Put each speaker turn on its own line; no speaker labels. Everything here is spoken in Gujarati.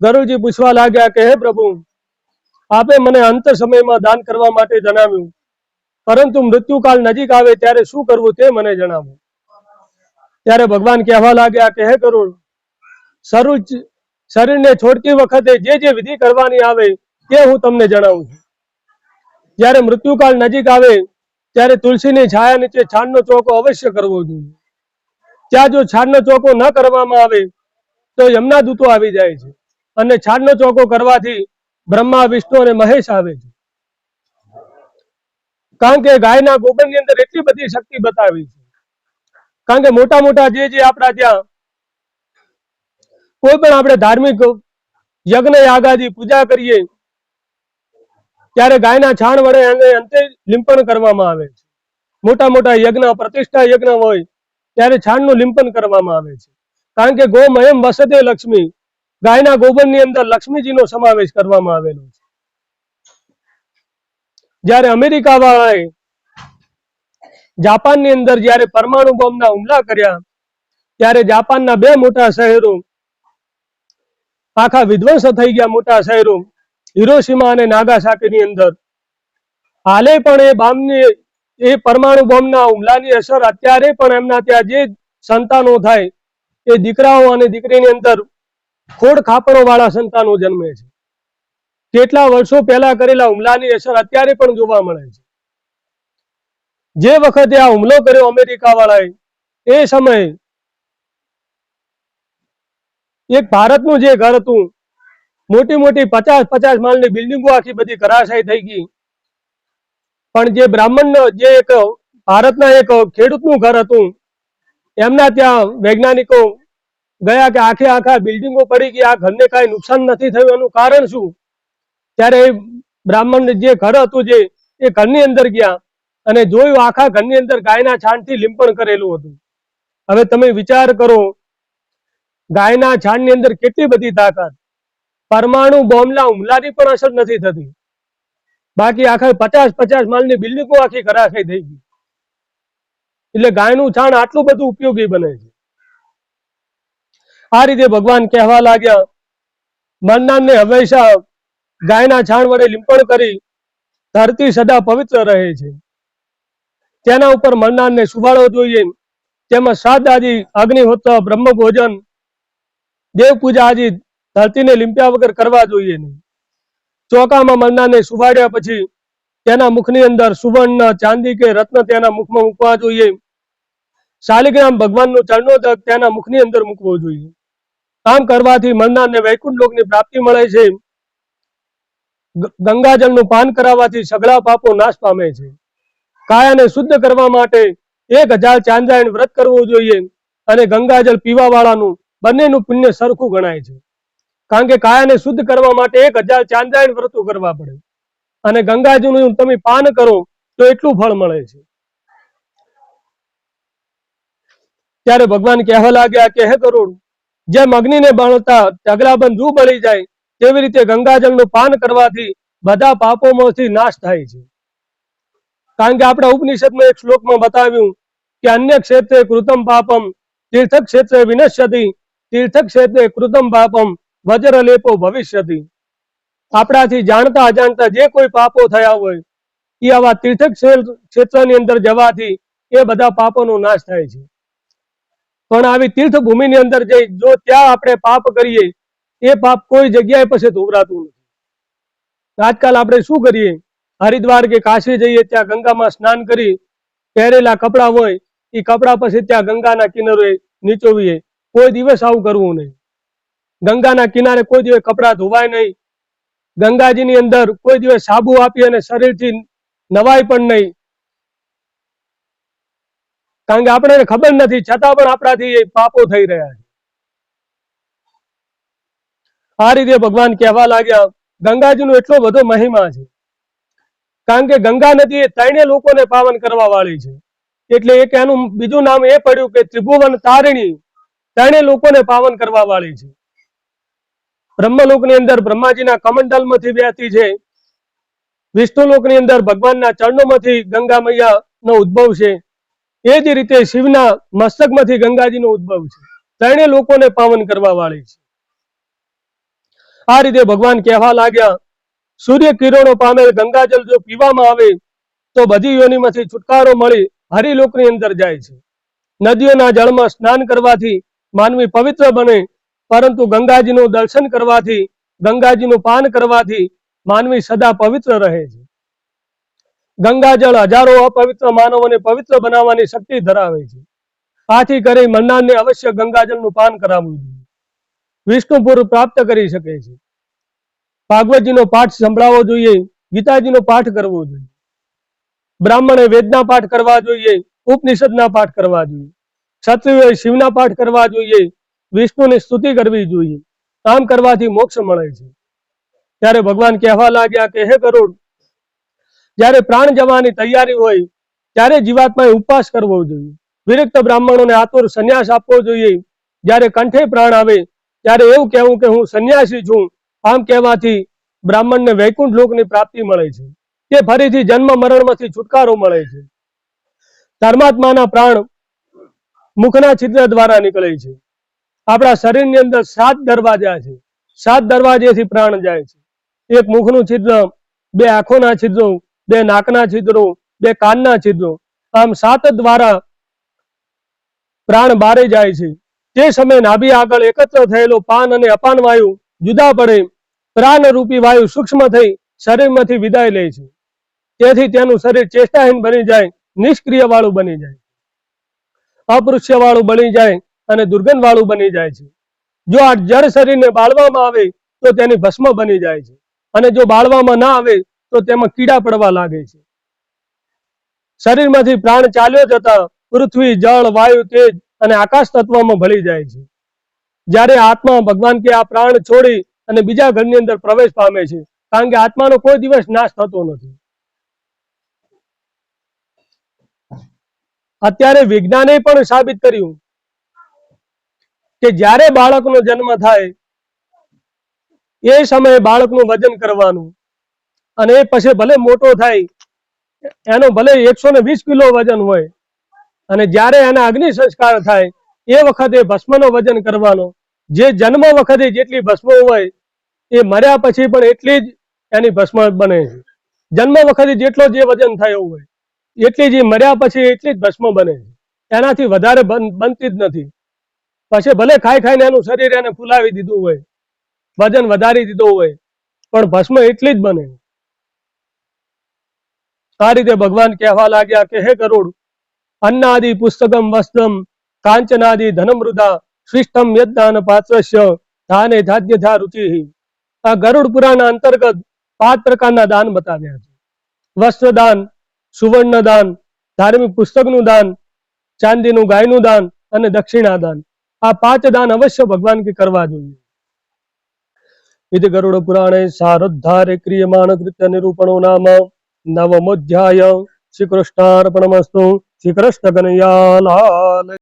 ગરુડજી પૂછવા લાગ્યા કે હે પ્રભુ, આપે મને અંત સમયમાં દાન કરવા માટે જણાવ્યું, પરંતુ મૃત્યુકાળ નજીક આવે ત્યારે શું કરવું તે મને જણાવો. ત્યારે ભગવાન કહેવા લાગ્યા કે હે ગરુડ, શરીરને છોડતી વખતે જે જે વિધિ કરવાની આવે તે હું તમને જણાવું છું. જ્યારે મૃત્યુકાળ નજીક આવે ત્યારે તુલસીની છાયા નીચે છાણનો ચોકો અવશ્ય કરવો જોઈએ. ત્યાં જો છાણનો ચોકો ન કરવામાં આવે તો યમના દૂતો આવી જાય છે, અને છાણનો ચોકો કરવાથી બ્રહ્મા, વિષ્ણુ અને મહેશ આવે છે. કારણ કે ગાયના ગોબરની અંદર એટલી બધી શક્તિ બતાવી છે. કારણ કે મોટા મોટા જે આપણા ત્યાં કોઈ પણ આપણે ધાર્મિક યજ્ઞ યાગાદી પૂજા કરીએ ત્યારે ગાયના છાણ વડે અંતે લીંપણ કરવામાં આવે છે. મોટા મોટા યજ્ઞ, પ્રતિષ્ઠા યજ્ઞ હોય ત્યારે છાણનું લીંપણ કરવામાં આવે છે. કારણ કે ગોમયમ વસતે લક્ષ્મી, ગાયના ગોબરની અંદર લક્ષ્મીજીનો સમાવેશ કરવામાં આવેલો છે. જ્યારે અમેરિકા વાળાએ જાપાનની અંદર જ્યારે પરમાણુ બોમ્બના હુમલા કર્યા ત્યારે જાપાનના 2 મોટા શહેરો આખા વિધ્વંસ થઈ ગયા. મોટા શહેરો હિરોશીમા અને નાગાસાકીની અંદર હાલે પણ એ પરમાણુ બોમ્બના હુમલાની અસર અત્યારે પણ એમના ત્યાં જે સંતાનો થાય એ દીકરાઓ અને દીકરીની અંદર ખોડ ખાપણો વાળા સંતાનો જન્મે છે. કેટલા વર્ષો પહેલા કરેલા હુમલાની અસર અત્યારે પણ જોવા મળે છે. જે વખતે આ હુમલો કર્યો અમેરિકા વાળાએ, એ સમયે એક ભારતનું જે ઘર હતું, મોટી મોટી 50-50 માળની બિલ્ડિંગો આખી બધી ધરાશાયી થઈ ગઈ. પણ જે બ્રાહ્મણ જે એક ભારતના એક ખેડૂતનું ઘર હતું, એમના ત્યાં વૈજ્ઞાનિકો ગયા કે આખા બિલ્ડિંગો પડી ગઈ, આ ઘરને કાંઈ નુકસાન નથી થયું, એનું કારણ શું? ત્યારે બ્રાહ્મણ જે ઘર હતું જે એ ઘરની અંદર ગયા અને જોયું આખા ઘરની અંદર ગાયના છાણથી લીંપણ કરેલું હતું. હવે તમે વિચાર કરો, ગાયના છાણની અંદર કેટલી બધી તાકાત. પરમાણુ બોમ્બના હુમલાની પણ અસર નથી થતી, બાકી આખા 50-50 માળની બિલ્ડિંગો આખી ઘરાખાઈ થઈ ગઈ. એટલે ગાયનું છાણ આટલું બધું ઉપયોગી બને છે. આ રીતે ભગવાન કહેવા લાગ્યા, મરનારને હંમેશા ગાયના છાણ વડે લીંપણ કરી ધરતી સદા પવિત્ર રહે છે. તેના ઉપર મરનારને સુવાડવો જોઈએ. તેમાં શ્રાદ્ધ આદિ, અગ્નિહોત્ર, બ્રહ્મ ભોજન, દેવ પૂજા આદિ ધરતીને લીંપ્યા વગર કરવા જોઈએ નહીં. ચોકામાં મરનારને સુવાડ્યા પછી તેના મુખની અંદર સુવર્ણ, ચાંદી કે રત્ન તેના મુખમાં મૂકવા જોઈએ. શાલિગ્રામ ભગવાનનો ચરણોદક તેના મુખની અંદર મૂકવો જોઈએ. આમ કરવાથી મરનારને વૈકુંઠ લોકની પ્રાપ્તિ મળે છે. ગંગાજળનું પાન કરાવવાથી સઘળા પાપો નાશ પામે છે. કાયાને શુદ્ધ કરવા માટે 1000 ચાંદ્રાયણ વ્રત કરવું જોઈએ, અને ગંગાજળ પીવા વાળાનું બંનેનું પુણ્ય સરખું ગણાય છે. કારણ કે કાયાને શુદ્ધ કરવા માટે 1000 ચાંદ્રાયણ વ્રતો કરવા પડે, અને ગંગાજીનું તમે પાન કરો તો એટલું ફળ મળે છે. ત્યારે ભગવાન કહેવા લાગ્યા કે હે ગરુડ, જેમ અગ્નિને બળતા ઢગલાબંધ રૂ બળી જાય, તેવી રીતે ગંગાજળનું પાન કરવાથી બધા પાપોમાંથી નાશ થાય છે. કારણ કે આપણા ઉપનિષદમાં એક શ્લોકમાં બતાવ્યું કે અન્ય ક્ષેત્રે કૃતમ પાપમ તીર્થ ક્ષેત્રે વિનશ્યતિ, તીર્થ ક્ષેત્રે કૃતમ પાપમ વજ્રલેપો ભવિષ્યતિ. આપણાથી જાણતા અજાણતા જે કોઈ પાપો થયા હોય એ આવા તીર્થ ક્ષેત્રની અંદર જવાથી એ બધા પાપોનો નાશ થાય છે. પણ આવી તીર્થ ભૂમિની અંદર જઈ જો ત્યાં આપણે પાપ કરીએ, એ પાપ કોઈ જગ્યાએ પછી ધોવરાતું નથી. આજકાલ આપણે શું કરીએ, હરિદ્વાર કે કાશી જઈએ, ત્યાં ગંગામાં સ્નાન કરી પહેરેલા કપડા હોય એ કપડા પછી ત્યાં ગંગાના કિનારે નીચોવીએ. કોઈ દિવસ આવું કરવું નહીં. ગંગાના કિનારે કોઈ દિવસ કપડા ધોવાય નહીં. ગંગાજીની અંદર કોઈ દિવસ સાબુ આપી અને શરીરથી નવાય પણ નહીં. કારણ કે આપણે ખબર નથી, છતાં પણ આપણાથી એ પાપો થઈ રહ્યા છે. આ રીતે ભગવાન કહેવા લાગ્યા, ગંગાજીનો એટલો બધો મહિમા છે. કારણ કે ગંગા નદી એ 3 લોકોને પાવન કરવા વાળી છે. એટલે એક એનું બીજું નામ એ પડ્યું કે ત્રિભુવન તારિણી, 3 લોકોને પાવન કરવા વાળી છે. બ્રહ્મલોકની અંદર બ્રહ્માજીના કમંડલમાંથી વહેતી છે. વિષ્ણુલોકની અંદર ભગવાનના ચરણોમાંથી ગંગા મૈયાનો ઉદ્ભવ છે. એ જ રીતે શિવના મસ્તકમાંથી ગંગાજીનો ઉદ્ભવ છે. 3 લોકોને પાવન કરવા વાળી છે. આ રીતે ભગવાન કહેવા લાગ્યા, સૂર્ય કિરણો પામેલ ગંગાજળ જો પીવામાં આવે તો બધી યોનિમાંથી છુટકારો મળી હરિલોકની અંદર જાય છે. નદીઓના જળમાં સ્નાન કરવાથી માનવી પવિત્ર બને, પરંતુ ગંગાજીનું દર્શન કરવાથી, ગંગાજીનું પાન કરવાથી માનવી સદા પવિત્ર રહે છે. ગંગાજળ હજારો અપવિત્ર માનવોને પવિત્ર બનાવવાની શક્તિ ધરાવે છે. આથી કરી મરનારને અવશ્ય ગંગાજળનું પાન કરાવવું જોઈએ. વિષ્ણુપુર પ્રાપ્ત કરી શકે છે. ભાગવતજીનો પાઠ સંભળાવવો જોઈએ, ગીતાજીનો પાઠ કરવો જોઈએ, બ્રાહ્મણે વેદના પાઠ કરવા જોઈએ, ઉપનિષદના પાઠ કરવા જોઈએ, ક્ષત્રિયોએ શિવના પાઠ કરવા જોઈએ, વિષ્ણુની સ્તુતિ કરવી જોઈએ. આમ કરવાથી મોક્ષ મળે છે. ત્યારે ભગવાન કહેવા લાગ્યા કે હે ગરુડ, જ્યારે પ્રાણ જવાની તૈયારી હોય ત્યારે જીવાત્માએ ઉપવાસ કરવો જોઈએ. વિરક્ત બ્રાહ્મણોને આતુર સંન્યાસ આપવો જોઈએ. જ્યારે કંઠે પ્રાણ આવે ત્યારે એવું કહેવું કે હું સંન્યાસી છું. આમ કહેવાથી બ્રાહ્મણને વૈકુંઠ લોકની પ્રાપ્તિ મળે છે. તે ફરીથી જન્મ મરણમાંથી છુટકારો મળે છે. ધર્માત્માના પ્રાણ મુખના છિદ્ર દ્વારા નીકળે છે. આપણા શરીરની અંદર 7 દરવાજા છે. 7 દરવાજેથી પ્રાણ જાય છે. એક મુખનું છિદ્ર, 2 આંખોના છિદ્રો, 2 નાકના છિદ્રો, 2 કાનના છિદ્રો, આમ 7 દ્વારા પ્રાણ બારે જાય છે. તે સમયે નાભી આગળ એકત્ર થયેલો પાન અને અપાન વાયુ જુદા પડે, પ્રાણ રૂપી વાયુ સૂક્ષ્મ થઈ શરીરમાંથી વિદાય લે છે. તેથી તેનું શરીર ચેષ્ટાહીન બની જાય, નિષ્ક્રિય વાળું બની જાય, અપૃશ્ય વાળું બની જાય અને દુર્ગંધ વાળું બની જાય છે. જો આ જળ શરીરને બાળવામાં આવે તો તેની ભસ્મ બની જાય છે, અને જો બાળવામાં ના આવે તો તેમાં કીડા પડવા લાગે છે. શરીરમાંથી પ્રાણ ચાલ્યો જતા પૃથ્વી, જળ, વાયુ, તેજ અને આકાશ તત્વમાં ભળી જાય છે. જ્યારે આત્મા ભગવાન કે આ પ્રાણ છોડી અને બીજા ઘરની અંદર પ્રવેશ પામે છે, કારણ કે આત્માનો કોઈ દિવસ નાશ થતો નથી. અત્યારે વિજ્ઞાને પણ સાબિત કર્યું કે જ્યારે બાળકનો જન્મ થાય એ સમયે બાળકનું વજન કરવાનું, અને એ પછી ભલે મોટો થાય, એનો ભલે 120 કિલો વજન હોય, અને જ્યારે એના અગ્નિ સંસ્કાર થાય એ વખતે ભસ્મનો વજન કરવાનો. જે જન્મ વખતે જેટલી ભસ્મ હોય એ મર્યા પછી પણ એટલી જ એની ભસ્મ બને છે. જન્મ વખતે જેટલો જે વજન થયો હોય એટલી જ મર્યા પછી એટલી જ ભસ્મ બને છે. એનાથી વધારે બનતી જ નથી. પછી ભલે ખાઈ ખાઈને એનું શરીર એને ફૂલાવી દીધું હોય, વજન વધારી દીધું હોય, પણ ભસ્મ એટલી જ બને. આ રીતે ભગવાન કહેવા લાગ્યા કે હે ગરુડ, અન્નાદિ પુસ્તકમ વસ્ત્રમ કાંચનાદિ ધનમૃદા શિષ્ટમ યજ્ઞાન પાત્રસ્ય ધાને ધાધ્યથા રુચિ. આ ગરુડ પુરાણ અંતર્ગત 5 પ્રકારના દાન બતાવ્યા છે. વસ્ત્રદાન, સુવર્ણ દાન, ધાર્મિક પુસ્તકનું દાન, ચાંદીનું ગાયનું દાન અને દક્ષિણા દાન. આ 5 દાન અવશ્ય ભગવાન કે કરવા જોઈએ. ઇતિ ગરુડ પુરાણે સારોદ્ધારે ક્રિયમાણ કૃત્ય નિરૂપણો નામ નવમોધ્યાય. શ્રી કૃષ્ણાર્પણમસ્તુ. શ્રી કૃષ્ણ કનૈયા લાલ.